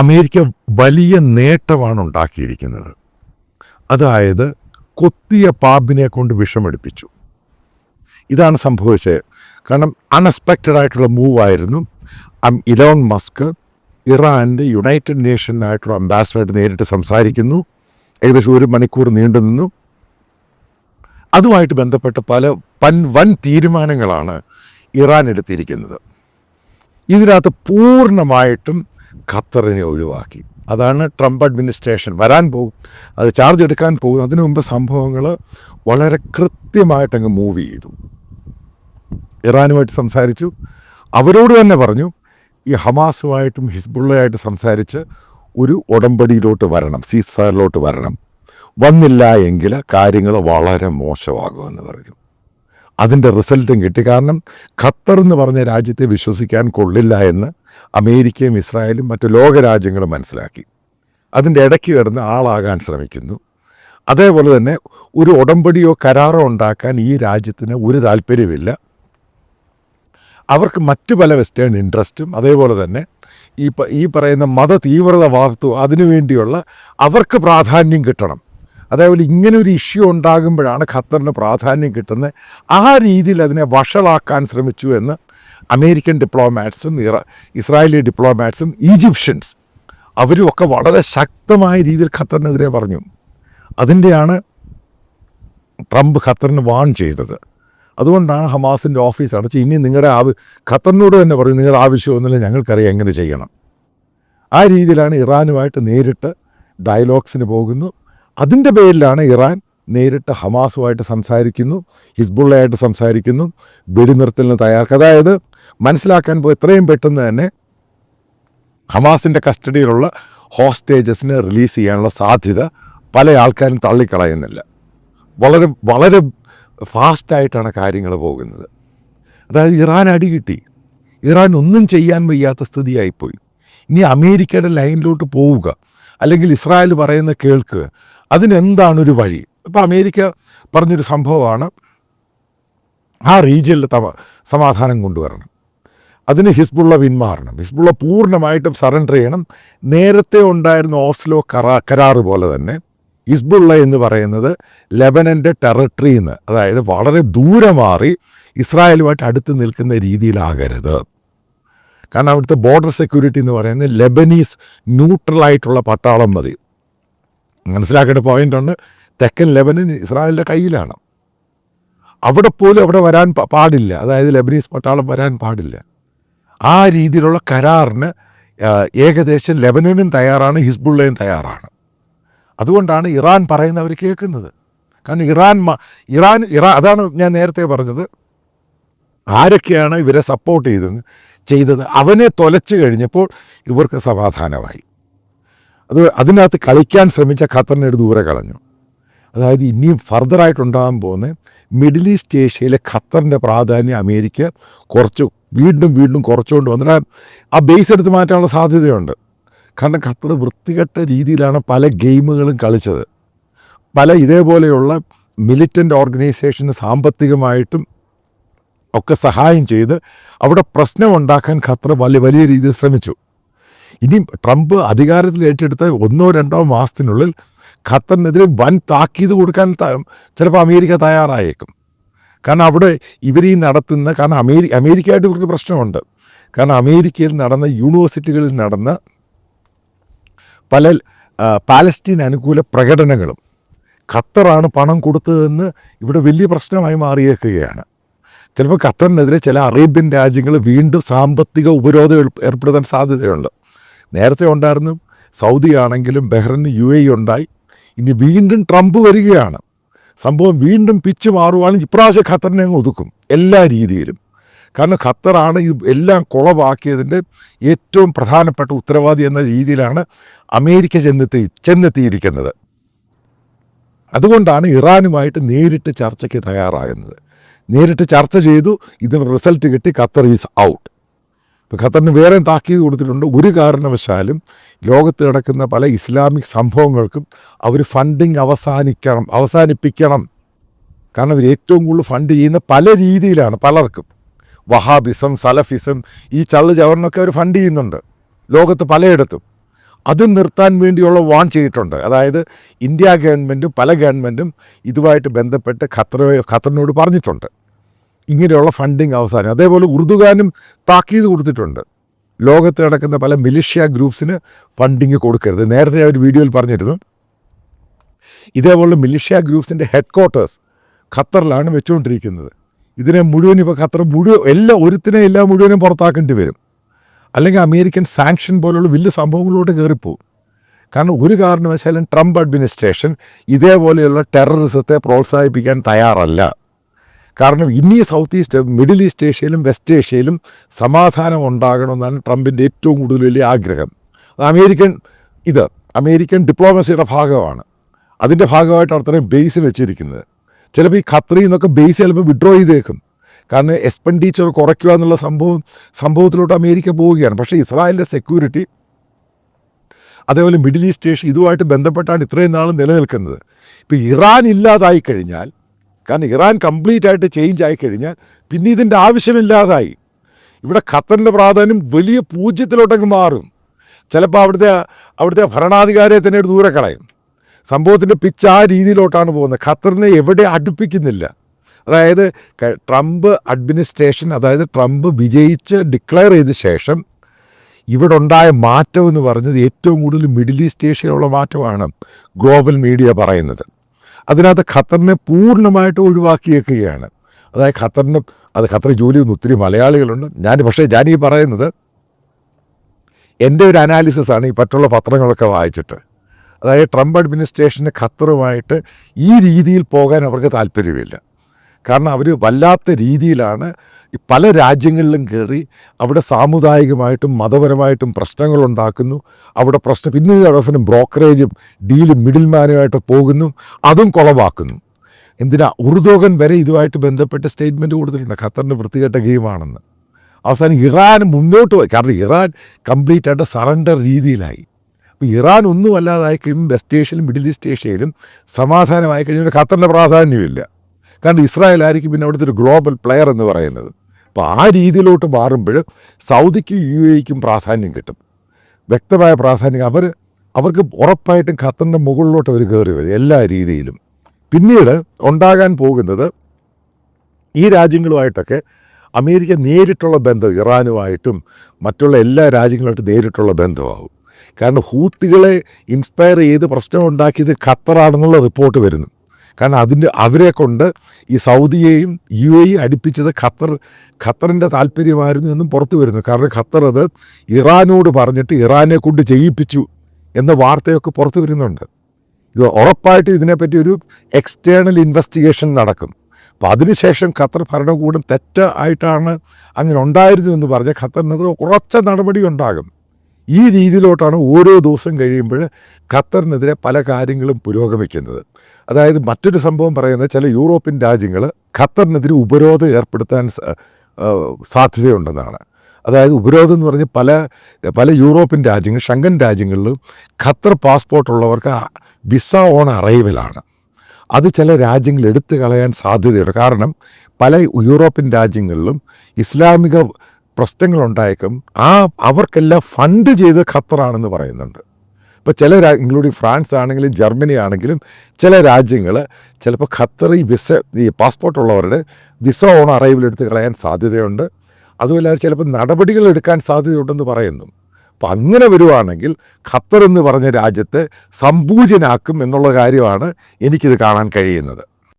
America വലിയ നേട്ടമാണ് ഉണ്ടാക്കിയിരിക്കുന്നത്. അതായത് കൊത്തിയ പാമ്പിനെ കൊണ്ട് വിഷമെടുപ്പിച്ചു. ഇതാണ് സംഭവിച്ചത്. കാരണം അൺഎക്സ്പെക്റ്റഡ് ആയിട്ടുള്ള മൂവായിരുന്നു. ഇലോൺ മസ്ക് ഇറാൻ്റെ യുണൈറ്റഡ് നേഷനായിട്ടുള്ള അംബാസഡറായിട്ട് നേരിട്ട് സംസാരിക്കുന്നു. ഏകദേശം 1 മണിക്കൂർ നീണ്ടു നിന്നു. അതുമായിട്ട് ബന്ധപ്പെട്ട വൻ തീരുമാനങ്ങളാണ് ഇറാൻ എടുത്തിരിക്കുന്നത്. ഇതിനകത്ത് പൂർണ്ണമായിട്ടും ഖത്തറിനെ ഒഴിവാക്കി. അതാണ് ട്രംപ് അഡ്മിനിസ്ട്രേഷൻ വരാൻ പോകും, അത് ചാർജ് എടുക്കാൻ പോകും. അതിനു മുമ്പ് സംഭവങ്ങൾ വളരെ കൃത്യമായിട്ടങ്ങ് മൂവ് ചെയ്തു. ഇറാനുമായിട്ട് സംസാരിച്ചു. അവരോട് തന്നെ പറഞ്ഞു ഈ ഹമാസുമായിട്ടും ഹിസ്ബുള്ളയായിട്ട് സംസാരിച്ച് ഒരു ഉടമ്പടിയിലോട്ട് വരണം, സീസ് ഫയറിലോട്ട് വരണം. വന്നില്ല എങ്കിൽ കാര്യങ്ങൾ വളരെ മോശമാകുമെന്ന് പറഞ്ഞു. അതിൻ്റെ റിസൾട്ടും കിട്ടി. കാരണം ഖത്തർ എന്ന് പറഞ്ഞ രാജ്യത്തെ വിശ്വസിക്കാൻ കൊള്ളില്ല എന്ന് അമേരിക്കയും ഇസ്രായേലും മറ്റു ലോകരാജ്യങ്ങളും മനസ്സിലാക്കി. അതിൻ്റെ ഇടയ്ക്ക് കിടന്ന് ആളാകാൻ ശ്രമിക്കുന്നു. അതേപോലെ തന്നെ ഒരു ഉടമ്പടിയോ കരാറോ ഉണ്ടാക്കാൻ ഈ രാജ്യത്തിന് ഒരു താല്പര്യമില്ല. അവർക്ക് മറ്റു പല വെസ്റ്റേൺ ഇൻട്രസ്റ്റും അതേപോലെ തന്നെ ഈ പറയുന്ന മത തീവ്രത വാർത്തു അതിനുവേണ്ടിയുള്ള അവർക്ക് പ്രാധാന്യം കിട്ടണം. അതേപോലെ ഇങ്ങനൊരു ഇഷ്യൂ ഉണ്ടാകുമ്പോഴാണ് ഖത്തറിന് പ്രാധാന്യം കിട്ടുന്നത്. ആ രീതിയിൽ അതിനെ വഷളാക്കാൻ ശ്രമിച്ചു എന്ന് അമേരിക്കൻ ഡിപ്ലോമാറ്റ്സും ഇസ്രായേലി ഡിപ്ലോമാറ്റ്സും ഈജിപ്ഷ്യൻസ് അവരും ഒക്കെ വളരെ ശക്തമായ രീതിയിൽ ഖത്തറിനെതിരെ പറഞ്ഞു. അതിൻ്റെയാണ് ട്രംപ് ഖത്തറിന് വാൺ ചെയ്തത്. അതുകൊണ്ടാണ് ഹമാസിൻ്റെ ഓഫീസ് അടച്ച് ഇനി നിങ്ങളുടെ ഖത്തറിനോട് തന്നെ പറയും നിങ്ങളുടെ ആവശ്യമൊന്നുമില്ല, ഞങ്ങൾക്കറിയാം എങ്ങനെ ചെയ്യണം. ആ രീതിയിലാണ് ഇറാനുമായിട്ട് നേരിട്ട് ഡയലോഗ്സിന് പോകുന്നു. അതിൻ്റെ പേരിലാണ് ഇറാൻ നേരിട്ട് ഹമാസുമായിട്ട് സംസാരിക്കുന്നു, ഹിസ്ബുള്ളയായിട്ട് സംസാരിക്കുന്നു, വെടിനിർത്തലിന് തയ്യാറാക്കുക. അതായത് മനസ്സിലാക്കാൻ പോയി എത്രയും പെട്ടെന്ന് തന്നെ ഹമാസിൻ്റെ കസ്റ്റഡിയിലുള്ള ഹോസ്റ്റേജസിനെ റിലീസ് ചെയ്യാനുള്ള സാധ്യത പല ആൾക്കാരും തള്ളിക്കളയുന്നില്ല. വളരെ വളരെ ഫാസ്റ്റായിട്ടാണ് കാര്യങ്ങൾ പോകുന്നത്. അതായത് ഇറാൻ അടി കിട്ടി. ഇറാൻ ഒന്നും ചെയ്യാൻ വയ്യാത്ത സ്ഥിതിയായിപ്പോയി. ഇനി അമേരിക്കയുടെ ലൈനിലോട്ട് പോവുക, അല്ലെങ്കിൽ ഇസ്രായേൽ പറയുന്ന കേൾക്കുക, അതിനെന്താണൊരു വഴി? ഇപ്പോൾ അമേരിക്ക പറഞ്ഞൊരു സംഭവമാണ് ആ റീജിയനിൽ സമാധാനം കൊണ്ടുവരണം. അതിന് ഹിസ്ബുള്ള പിന്മാറണം, ഹിസ്ബുള്ള പൂർണ്ണമായിട്ടും സറണ്ടർ ചെയ്യണം. നേരത്തെ ഉണ്ടായിരുന്ന ഓസ്ലോ കരാറ് പോലെ തന്നെ ഹിസ്ബുള്ള എന്ന് പറയുന്നത് ലെബനൻ്റെ ടെറിട്ടറിയിൽ നിന്ന്, അതായത് വളരെ ദൂരെ മാറി ഇസ്രായേലുമായിട്ട് അടുത്ത് നിൽക്കുന്ന രീതിയിലാകരുത്. കാരണം അവിടുത്തെ ബോർഡർ സെക്യൂരിറ്റി എന്ന് പറയുന്നത് ലെബനീസ് ന്യൂട്രലായിട്ടുള്ള പട്ടാളം മതി. മനസ്സിലാക്കേണ്ട പോയിൻ്റുണ്ട്. തെക്കൻ ലെബനൻ ഇസ്രായേലിൻ്റെ കയ്യിലാണ്. അവിടെ പോലും അവിടെ വരാൻ പാടില്ല, അതായത് ലെബനീസ് പട്ടാളം വരാൻ പാടില്ല. ആ രീതിയിലുള്ള കരാറിന് ഏകദേശം ലെബനനും തയ്യാറാണ്, ഹിസ്ബുള്ളയും തയ്യാറാണ്. അതുകൊണ്ടാണ് ഇറാൻ പറയുന്നവർ കേൾക്കുന്നത്. കാരണം ഇറാൻ അതാണ് ഞാൻ നേരത്തെ പറഞ്ഞത്, ആരൊക്കെയാണ് ഇവരെ സപ്പോർട്ട് ചെയ്തത് അവനെ തൊലച്ചു കഴിഞ്ഞപ്പോൾ ഇവർക്ക് സമാധാനമായി. അതിനകത്ത് കളിക്കാൻ ശ്രമിച്ച ഖത്തറിനെ ഒരു ദൂരെ കളഞ്ഞു. അതായത് ഇനിയും ഫർദറായിട്ടുണ്ടാകാൻ പോകുന്ന മിഡിൽ ഈസ്റ്റ് ഏഷ്യയിലെ ഖത്തറിൻ്റെ പ്രാധാന്യം അമേരിക്ക വീണ്ടും കുറച്ചുകൊണ്ട് വന്നിട്ട് ആ ബേസ് എടുത്ത് മാറ്റാനുള്ള സാധ്യതയുണ്ട്. കാരണം ഖത്തർ വൃത്തികെട്ട രീതിയിലാണ് പല ഗെയിമുകളും കളിച്ചത്. പല ഇതേപോലെയുള്ള മിലിറ്റൻ്റ് ഓർഗനൈസേഷന് സാമ്പത്തികമായിട്ടും ഒക്കെ സഹായം ചെയ്ത് അവിടെ പ്രശ്നമുണ്ടാക്കാൻ ഖത്തർ വലിയ രീതിയിൽ ശ്രമിച്ചു. ഇനി ട്രംപ് അധികാരത്തിൽ ഏറ്റെടുത്ത 1-2 മാസത്തിനുള്ളിൽ ഖത്തറിനെതിരെ വൻ താക്കീത് കൊടുക്കാൻ ചിലപ്പോൾ അമേരിക്ക തയ്യാറായേക്കും. കാരണം അവിടെ ഇവരീ നടത്തുന്ന കാരണം അമേരിക്കയായിട്ട് ഇവർക്ക് പ്രശ്നമുണ്ട്. കാരണം അമേരിക്കയിൽ നടന്ന യൂണിവേഴ്സിറ്റികളിൽ നടന്ന പല പാലസ്തീൻ അനുകൂല പ്രകടനങ്ങളും ഖത്തറാണ് പണം കൊടുത്തതെന്ന് ഇവിടെ വലിയ പ്രശ്നമായി മാറിയേക്കുകയാണ്. ചിലപ്പോൾ ഖത്തറിനെതിരെ ചില അറേബ്യൻ രാജ്യങ്ങൾ വീണ്ടും സാമ്പത്തിക ഉപരോധം ഏർപ്പെടുത്താൻ സാധ്യതയുണ്ട്. നേരത്തെ ഉണ്ടായിരുന്നു, സൗദി ആണെങ്കിലും ബഹ്റൈൻ UAE ഉണ്ടായി. ഇനി വീണ്ടും ട്രംപ് വരികയാണ്. സംഭവം വീണ്ടും പിച്ച് മാറുവാണെങ്കിൽ ഇപ്രാവശ്യം ഖത്തറിനെ അങ്ങ് ഒതുക്കും എല്ലാ രീതിയിലും. കാരണം ഖത്തറാണ് എല്ലാം കുളവാക്കിയതിൻ്റെ ഏറ്റവും പ്രധാനപ്പെട്ട ഉത്തരവാദി എന്ന രീതിയിലാണ് അമേരിക്ക ചെന്നെത്തിയിരിക്കുന്നത്. അതുകൊണ്ടാണ് ഇറാനുമായിട്ട് നേരിട്ട് ചർച്ചയ്ക്ക് തയ്യാറാകുന്നത്. നേരിട്ട് ചർച്ച ചെയ്തു, ഇതിന് റിസൾട്ട് കിട്ടി, ഖത്തർ ഈസ് ഔട്ട്. ഇപ്പോൾ ഖത്തറിന് വേറെ താക്കീത് കൊടുത്തിട്ടുണ്ട്. ഒരു കാരണവശാലും ലോകത്ത് കിടക്കുന്ന പല ഇസ്ലാമിക് സംഭവങ്ങൾക്കും അവർ ഫണ്ടിങ് അവസാനിപ്പിക്കണം. കാരണം അവർ ഏറ്റവും കൂടുതൽ ഫണ്ട് ചെയ്യുന്ന പല രീതിയിലാണ് പലർക്കും. വഹാബിസം, സലഫിസം, ഈ ചള്ള് ചവറിനൊക്കെ അവർ ഫണ്ട് ചെയ്യുന്നുണ്ട് ലോകത്ത് പലയിടത്തും. അത് നിർത്താൻ വേണ്ടിയുള്ള വാൺ ചെയ്തിട്ടുണ്ട്. അതായത് ഇന്ത്യ ഗവൺമെൻറ്റും പല ഗവൺമെൻറ്റും ഇതുമായിട്ട് ബന്ധപ്പെട്ട് ഖത്തറിനോട് പറഞ്ഞിട്ടുണ്ട് ഇങ്ങനെയുള്ള ഫണ്ടിങ് അവസാനം. അതേപോലെ ഉറുദുഗാനും താക്കീത് കൊടുത്തിട്ടുണ്ട്, ലോകത്ത് നടക്കുന്ന പല മിലിഷ്യ ഗ്രൂപ്പ്സിന് ഫണ്ടിങ് കൊടുക്കരുത്. നേരത്തെ ആ ഒരു വീഡിയോയിൽ പറഞ്ഞിരുന്നു, ഇതേപോലെ മിലിഷ്യ ഗ്രൂപ്പ്സിൻ്റെ ഹെഡ് ക്വാർട്ടേഴ്സ് ഖത്തറിലാണ് വെച്ചുകൊണ്ടിരിക്കുന്നത്. ഇതിനെ മുഴുവൻ ഇപ്പോൾ ഖത്തർ എല്ലാം മുഴുവനും പുറത്താക്കേണ്ടി വരും, അല്ലെങ്കിൽ അമേരിക്കൻ സാങ്ഷൻ പോലുള്ള വലിയ സംഭവങ്ങളോട്ട് കയറിപ്പോവും. കാരണം ഒരു കാരണവശാലും ട്രംപ് അഡ്മിനിസ്ട്രേഷൻ ഇതേപോലെയുള്ള ടെററിസത്തെ പ്രോത്സാഹിപ്പിക്കാൻ തയ്യാറല്ല. കാരണം ഇനി സൗത്ത് ഈസ്റ്റ്, മിഡിൽ ഈസ്റ്റ് ഏഷ്യയിലും വെസ്റ്റ് ഏഷ്യയിലും സമാധാനം ഉണ്ടാകണമെന്നാണ് ട്രംപിൻ്റെ ഏറ്റവും കൂടുതൽ വലിയ ആഗ്രഹം. അമേരിക്കൻ ഡിപ്ലോമസിയുടെ ഭാഗമാണ്. അതിൻ്റെ ഭാഗമായിട്ടാണ് അത്രയും ബേസ് വെച്ചിരിക്കുന്നത്. ചിലപ്പോൾ ഈ ഖത്തറിൽ നിന്നൊക്കെ ബേസ് ചിലപ്പോൾ വിഡ്രോ ചെയ്തേക്കും. കാരണം എക്സ്പെൻഡിച്ചർ കുറയ്ക്കുക എന്നുള്ള സംഭവത്തിലോട്ട് അമേരിക്ക പോവുകയാണ്. പക്ഷേ ഇസ്രായേലിൻ്റെ സെക്യൂരിറ്റി, അതേപോലെ മിഡിൽ ഈസ്റ്റ് ഏഷ്യ ഇതുമായിട്ട് ബന്ധപ്പെട്ടാണ് ഇത്രയും നാൾ നിലനിൽക്കുന്നത്. ഇപ്പോൾ ഇറാൻ ഇല്ലാതായി കഴിഞ്ഞാൽ, കാരണം ഇറാൻ കംപ്ലീറ്റ് ആയിട്ട് ചേഞ്ച് ആയിക്കഴിഞ്ഞാൽ പിന്നെ ഇതിൻ്റെ ആവശ്യമില്ലാതായി. ഇവിടെ ഖത്തറിൻ്റെ പ്രാധാന്യം വലിയ പൂജ്യത്തിലോട്ടങ്ങ് മാറും. ചിലപ്പോൾ അവിടുത്തെ ഭരണാധികാരിയെ തന്നെ ഒരു ദൂരെ കളയും. സംഭവത്തിൻ്റെ പിച്ച് ആ രീതിയിലോട്ടാണ് പോകുന്നത്. ഖത്തറിനെ എവിടെ അടുപ്പിക്കുന്നില്ല. അതായത് ട്രംപ് അഡ്മിനിസ്ട്രേഷൻ, അതായത് ട്രംപ് വിജയിച്ച് ഡിക്ലെയർ ചെയ്ത ശേഷം ഇവിടെ ഉണ്ടായ മാറ്റം എന്ന് പറഞ്ഞത് ഏറ്റവും കൂടുതൽ മിഡിൽ ഈസ്റ്റ് ഏഷ്യയിലുള്ള മാറ്റമാണ് ഗ്ലോബൽ മീഡിയ പറയുന്നത്. അതിനകത്ത് ഖത്തറിനെ പൂർണ്ണമായിട്ട് ഒഴിവാക്കിയേക്കുകയാണ്. അതായത് ഖത്തറിൽ ജോലി ചെയ്യുന്ന ഒത്തിരി മലയാളികളുണ്ട്. ഞാൻ ഈ പറയുന്നത് എൻ്റെ ഒരു അനാലിസിസാണ്, ഈ മറ്റുള്ള പത്രങ്ങളൊക്കെ വായിച്ചിട്ട്. അതായത് ട്രംപ് അഡ്മിനിസ്ട്രേഷന് ഖത്തറുമായിട്ട് ഈ രീതിയിൽ പോകാൻ അവർക്ക് താല്പര്യമില്ല. കാരണം അവർ വല്ലാത്ത രീതിയിലാണ് പല രാജ്യങ്ങളിലും കയറി അവിടെ സാമുദായികമായിട്ടും മതപരമായിട്ടും പ്രശ്നങ്ങളുണ്ടാക്കുന്നു. അവിടെ പിന്നെ അവസാനം ബ്രോക്കറേജും ഡീലും മിഡിൽമാനുമായിട്ട് പോകുന്നു, അതും കുളവാക്കുന്നു. ഉറുദോഗൻ വരെ ഇതുമായിട്ട് ബന്ധപ്പെട്ട് സ്റ്റേറ്റ്മെൻറ്റ് കൊടുത്തിട്ടുണ്ട്, ഖത്തറിൻ്റെ വൃത്തികെട്ട ഗെയിമാണെന്ന്. അവസാനം ഇറാൻ മുന്നോട്ട് പോയി. കാരണം ഇറാൻ കംപ്ലീറ്റ് ആയിട്ട് സറണ്ടർ രീതിയിലായി. അപ്പോൾ ഇറാൻ ഒന്നും അല്ലാതായി കഴിയുമ്പോൾ വെസ്റ്റ് ഏഷ്യയിലും മിഡിൽ ഈസ്റ്റ് ഏഷ്യയിലും സമാധാനമായി കഴിഞ്ഞാൽ ഖത്തറിൻ്റെ പ്രാധാന്യമില്ല. കാരണം ഇസ്രായേൽ ആയിരിക്കും പിന്നെ അവിടുത്തെ ഒരു ഗ്ലോബൽ പ്ലെയർ എന്ന് പറയുന്നത്. അപ്പോൾ ആ രീതിയിലോട്ട് മാറുമ്പോൾ സൗദിക്കും UAEക്കും പ്രാധാന്യം കിട്ടും, വ്യക്തമായ പ്രാധാന്യം. അവർക്ക് ഉറപ്പായിട്ടും ഖത്തറിൻ്റെ മുകളിലോട്ട് അവർ കയറി വരും എല്ലാ രീതിയിലും. പിന്നീട് ഉണ്ടാകാൻ പോകുന്നത് ഈ രാജ്യങ്ങളുമായിട്ടൊക്കെ അമേരിക്ക നേരിട്ടുള്ള ബന്ധം, ഇറാനുമായിട്ടും മറ്റുള്ള എല്ലാ രാജ്യങ്ങളുമായിട്ട് നേരിട്ടുള്ള ബന്ധമാകും. കാരണം ഹൂത്തികളെ ഇൻസ്പയർ ചെയ്ത് പ്രശ്നമുണ്ടാക്കിയത് ഖത്തറാണെന്നുള്ള റിപ്പോർട്ട് വരുന്നു. കാരണം അവരെ കൊണ്ട് ഈ സൗദിയെയും UAE അടുപ്പിച്ചത് ഖത്തറിൻ്റെ താല്പര്യമായിരുന്നു എന്നും പുറത്തു വരുന്നു. കാരണം ഖത്തർ അത് ഇറാനോട് പറഞ്ഞിട്ട് ഇറാനെ കൊണ്ട് ചെയ്യിപ്പിച്ചു എന്ന വാർത്തയൊക്കെ പുറത്തു വരുന്നുണ്ട്. ഇത് ഉറപ്പായിട്ട് ഇതിനെപ്പറ്റി ഒരു എക്സ്റ്റേണൽ ഇൻവെസ്റ്റിഗേഷൻ നടക്കും. അപ്പോൾ അതിനുശേഷം ഖത്തർ ഭരണകൂടം തെറ്റായിട്ടാണ് അങ്ങനെ ഉണ്ടായിരുന്നു എന്ന് പറഞ്ഞാൽ ഖത്തറിനെതിരെ ഉറച്ച നടപടി ഉണ്ടാകും. ഈ രീതിയിലോട്ടാണ് ഓരോ ദിവസം കഴിയുമ്പോൾ ഖത്തറിനെതിരെ പല കാര്യങ്ങളും പുരോഗമിക്കുന്നത്. അതായത് മറ്റൊരു സംഭവം പറയുന്നത്, ചില യൂറോപ്യൻ രാജ്യങ്ങൾ ഖത്തറിനെതിരെ ഉപരോധം ഏർപ്പെടുത്താൻ സാധ്യതയുണ്ടെന്നാണ്. അതായത് ഉപരോധം എന്ന് പറഞ്ഞ് പല യൂറോപ്യൻ രാജ്യങ്ങൾ, ഷെങ്കൻ രാജ്യങ്ങളിലും ഖത്തർ പാസ്പോർട്ടുള്ളവർക്ക് വിസ ഓൺ അറൈവലാണ്. അത് ചില രാജ്യങ്ങൾ എടുത്തു കളയാൻ സാധ്യതയുണ്ട്. കാരണം പല യൂറോപ്യൻ രാജ്യങ്ങളിലും ഇസ്ലാമിക പ്രശ്നങ്ങളുണ്ടായേക്കും. അവർക്കെല്ലാം ഫണ്ട് ചെയ്ത് ഖത്തറാണെന്ന് പറയുന്നുണ്ട്. ഇപ്പോൾ ഇൻക്ലൂഡിങ് ഫ്രാൻസ് ആണെങ്കിലും ജർമ്മനി ആണെങ്കിലും ചില രാജ്യങ്ങൾ ചിലപ്പോൾ ഖത്തർ ഈ പാസ്പോർട്ട് ഉള്ളവരുടെ വിസ ഓൺ അറൈവൽ എടുത്ത് കളയാൻ സാധ്യതയുണ്ട്. അതുമല്ലാതെ ചിലപ്പോൾ നടപടികൾ എടുക്കാൻ സാധ്യതയുണ്ടെന്ന് പറയുന്നു. അപ്പോൾ അങ്ങനെ വരുവാണെങ്കിൽ ഖത്തർ എന്ന് പറഞ്ഞ രാജ്യത്തെ സമ്പൂജനാക്കും എന്നുള്ള കാര്യമാണ് എനിക്കിത് കാണാൻ കഴിയുന്നത്.